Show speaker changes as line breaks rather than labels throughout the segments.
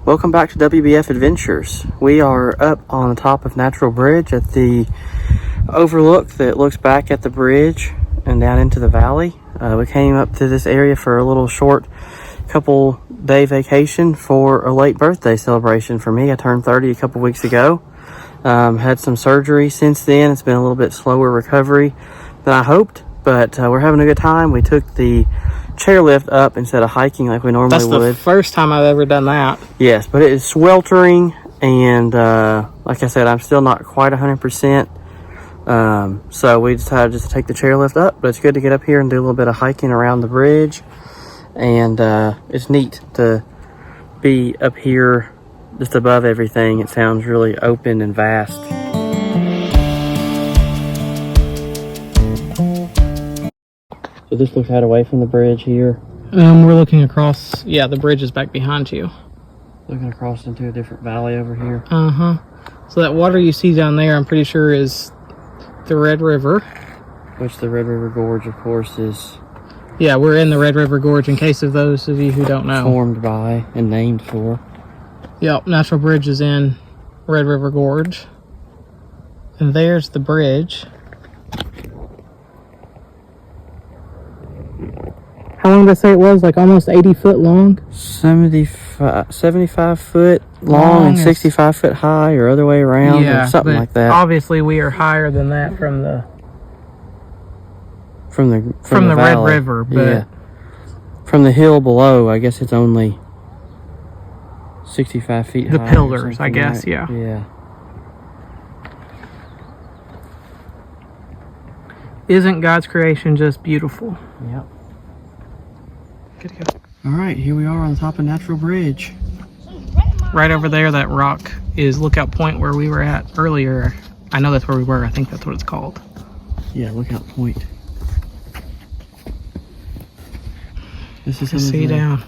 Welcome back to WBF Adventures. We are up on the top of Natural Bridge at the overlook that looks back at the bridge and down into the valley. We came up to this area for a little short couple day vacation for a late birthday celebration for me. I turned 30 a couple weeks ago. Had some surgery since then. It's been a little bit slower recovery than I hoped, but we're having a good time. We took the chairlift up instead of hiking like we normally would.
That's the first time I've ever done that.
Yes, but it is sweltering, and like I said, I'm still not quite 100%. So we decided just to take the chairlift up, but it's good to get up here and do a little bit of hiking around the bridge. And it's neat to be up here just above everything. It sounds really open and vast. So this looks out away from the bridge here.
We're looking across. Yeah, the bridge is back behind you.
Looking across into a different valley over here.
So that water you see down there, I'm pretty sure is the Red River.
Which the Red River Gorge, of course, is...
Yeah, we're in the Red River Gorge, in case of those of you who don't know.
Formed by and named for.
Yep, Natural Bridge is in Red River Gorge. And there's the bridge. How long did I say it was? Like almost 80 foot long?
75 foot long and 65 foot high, or other way around, or something like that.
Obviously we are higher than that from the
Red
Red River, but
yeah. From the hill below, I guess it's only 65 feet high.
The pillars, I guess,
right?
yeah.
Yeah.
Isn't God's creation just beautiful?
Yep.
Good to go.
All right, here we are on the top of Natural Bridge.
Right over there, that rock is Lookout Point where we were at earlier. I know that's where we were. I think that's what it's called.
Yeah, Lookout Point. This is
down.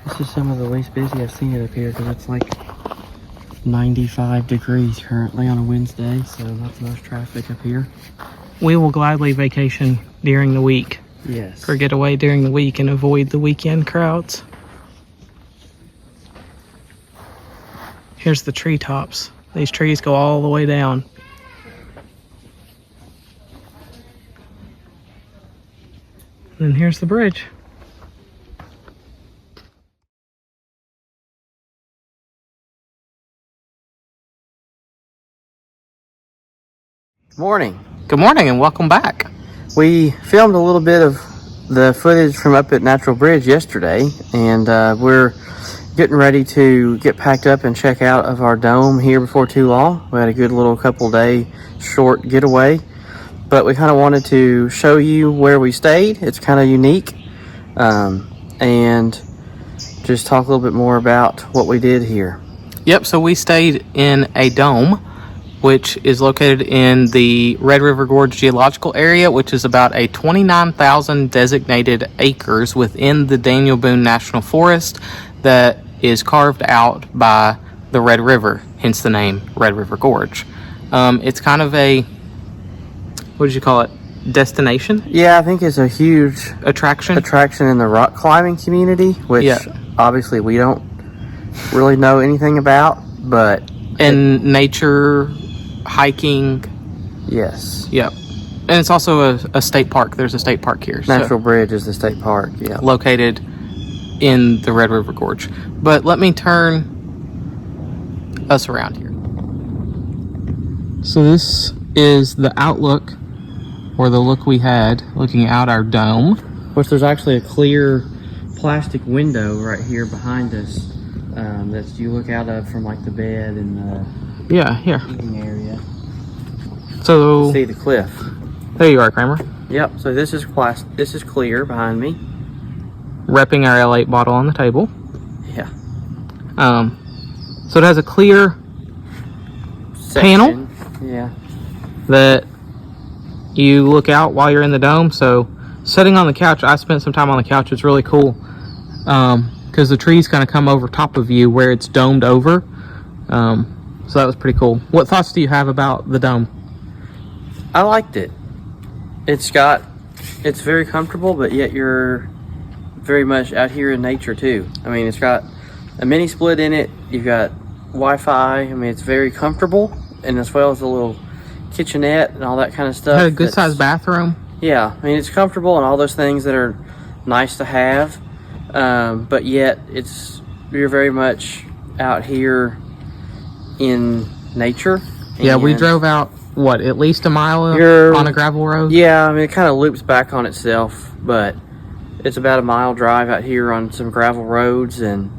This is some of the least busy I've seen it up here, because it's like 95 degrees currently on a Wednesday, so not the most traffic up here.
We will gladly vacation during the week.
Yes.
Or get away during the week and avoid the weekend crowds. Here's the treetops. These trees go all the way down. And here's the bridge.
Good morning.
Good morning and welcome back.
We filmed a little bit of the footage from up at Natural Bridge yesterday, and we're getting ready to get packed up and check out of our dome here before too long. We had a good little couple day short getaway, but we kind of wanted to show you where we stayed. It's kind of unique, and just talk a little bit more about what we did here.
Yep, so we stayed in a dome, which is located in the Red River Gorge geological area, which is about a 29,000 designated acres within the Daniel Boone National Forest that is carved out by the Red River, hence the name Red River Gorge. It's kind of a, what did you call it, destination?
Yeah, I think it's a huge
attraction
in the rock climbing community, which obviously we don't really know anything about, but...
And nature, hiking.
Yes.
Yep. And it's also a state park. There's a state park here.
Natural Bridge is the state park, yeah.
Located in the Red River Gorge. But let me turn us around here. So this is the outlook, or the look we had looking out our dome.
Of course, there's actually a clear plastic window right here behind us that you look out of from like the bed and the eating area.
So
see the cliff.
There you are, Kramer.
Yep. So this is clear behind me.
Repping our L8 bottle on the table.
Yeah.
So it has a clear panel.
Yeah.
That you look out while you're in the dome. So sitting on the couch, I spent some time on the couch. It's really cool. Because the trees kind of come over top of you where it's domed over. So that was pretty cool. What thoughts do you have about the dome?
I liked it. It's very comfortable, but yet you're very much out here in nature too. I mean, it's got a mini split in it. You've got Wi-Fi. I mean, it's very comfortable, and as well as a little kitchenette and all that kind of stuff.
Had a good sized bathroom.
Yeah, I mean, it's comfortable and all those things that are nice to have, but yet you're very much out here in nature.
Yeah, we drove out, what, at least a mile on a gravel road?
Yeah, I mean, it kind of loops back on itself, but it's about a mile drive out here on some gravel roads, and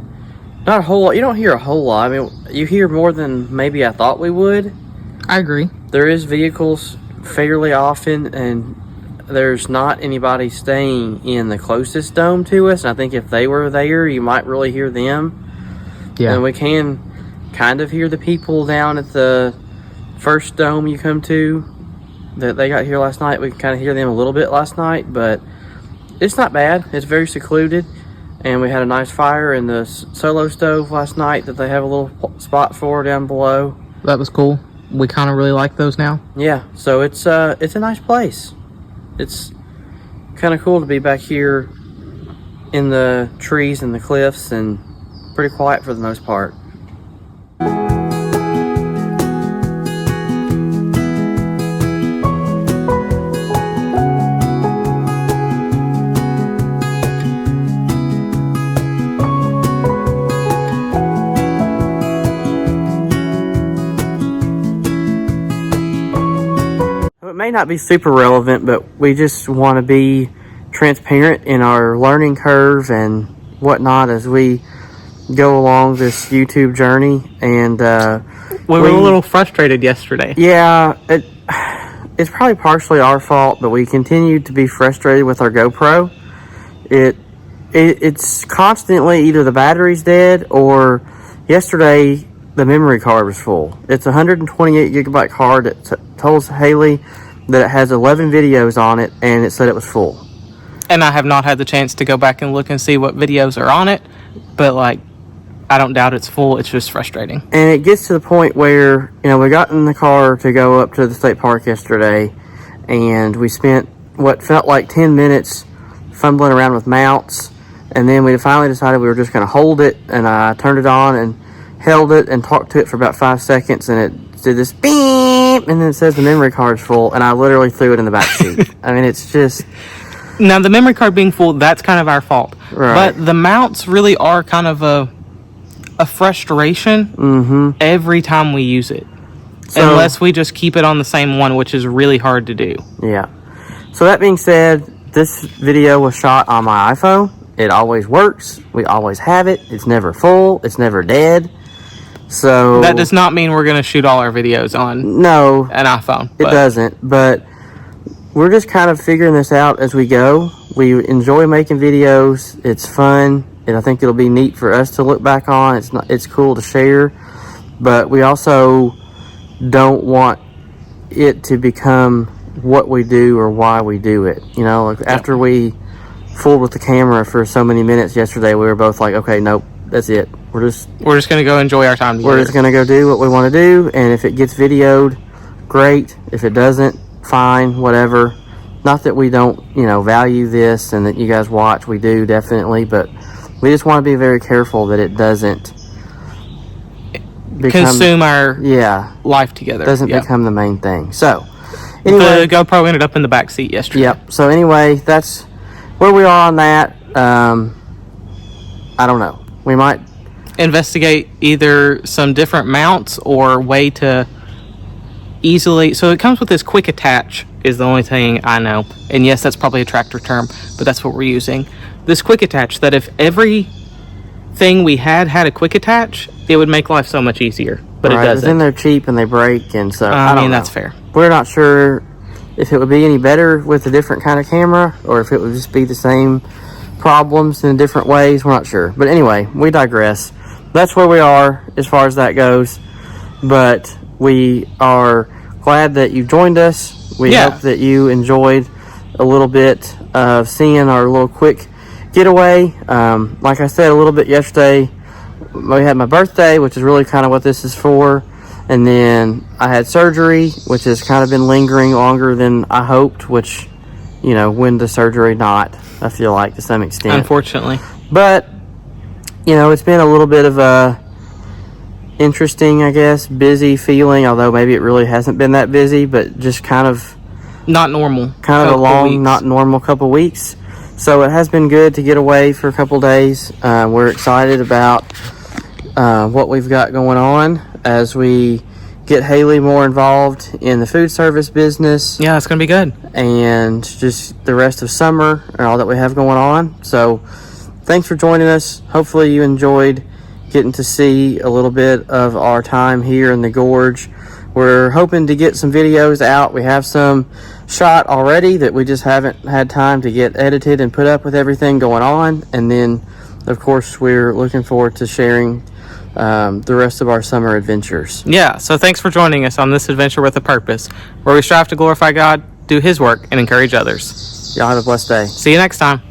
not a whole lot. You don't hear a whole lot. I mean, you hear more than maybe I thought we would.
I agree.
There is vehicles fairly often, and there's not anybody staying in the closest dome to us. And I think if they were there, you might really hear them.
Yeah.
And we can kind of hear the people down at the first dome you come to that they got here last night. We can kind of hear them a little bit last night, but it's not bad. It's very secluded, and we had a nice fire in the solo stove last night that they have a little spot for down below.
That was cool. We kind of really like those now.
Yeah, so it's a nice place. It's kind of cool to be back here in the trees and the cliffs, and pretty quiet for the most part. It may not be super relevant, but we just want to be transparent in our learning curve and whatnot as we go along this YouTube journey. And
we were a little frustrated yesterday.
Yeah, it's probably partially our fault, but we continue to be frustrated with our GoPro. It's constantly either the battery's dead, or yesterday the memory card was full. It's a 128 gigabyte card that tells Haley that it has 11 videos on it, and it said it was full.
And I have not had the chance to go back and look and see what videos are on it, but like, I don't doubt it's full. It's just frustrating.
And it gets to the point where, we got in the car to go up to the state park yesterday, and we spent what felt like 10 minutes fumbling around with mounts, and then we finally decided we were just going to hold it, and I turned it on and held it and talked to it for about 5 seconds, and it did this beep, and then it says the memory card's full, and I literally threw it in the back seat. I mean, it's just...
Now, the memory card being full, that's kind of our fault.
Right.
But the mounts really are kind of a frustration every time we use it. So, unless we just keep it on the same one, which is really hard to do.
Yeah. So that being said, this video was shot on my iPhone. It always works. We always have it. It's never full. It's never dead. So
that does not mean we're going to shoot all our videos on an iPhone.
It doesn't. But we're just kind of figuring this out as we go. We enjoy making videos. It's fun, and I think it'll be neat for us to look back on. It's cool to share, but we also don't want it to become what we do or why we do it. After we fooled with the camera for so many minutes yesterday, we were both like, okay, nope, that's it. We're just
going to go enjoy our time together.
We're just going to go do what we want to do, and if it gets videoed, great. If it doesn't, fine, whatever. Not that we don't, value this and that you guys watch. We do, definitely, but we just want to be very careful that it doesn't
consume our life together.
Doesn't become the main thing. So, anyway,
the GoPro ended up in the back seat yesterday.
Yep. So anyway, that's where we are on that. I don't know. We might
investigate either some different mounts or way to easily... So it comes with this quick attach is the only thing I know. And yes, that's probably a tractor term, but that's what we're using. This quick attach, that if everything we had a quick attach, it would make life so much easier. But it doesn't.
Then they're cheap and they break, and so I don't know.
That's fair.
We're not sure if it would be any better with a different kind of camera, or if it would just be the same problems in different ways. We're not sure. But anyway, we digress. That's where we are as far as that goes. But we are glad that you joined us. We hope that you enjoyed a little bit of seeing our little quick getaway. Like I said a little bit yesterday, we had my birthday, which is really kind of what this is for. And then I had surgery, which has kind of been lingering longer than I hoped, which when the surgery not, I feel like, to some extent.
Unfortunately.
But, it's been a little bit of a interesting, I guess, busy feeling, although maybe it really hasn't been that busy, but just kind of
not normal.
Kind of a long, not normal couple weeks. So it has been good to get away for a couple days. We're excited about what we've got going on as we get Haley more involved in the food service business.
Yeah, it's going to be good.
And just the rest of summer and all that we have going on. So thanks for joining us. Hopefully you enjoyed getting to see a little bit of our time here in the gorge. We're hoping to get some videos out. We have some shot already that we just haven't had time to get edited and put up with everything going on. And then, of course, we're looking forward to sharing the rest of our summer adventures.
Yeah, so thanks for joining us on this adventure with a purpose, where we strive to glorify God, do His work, and encourage others.
Y'all have a blessed day.
See you next time.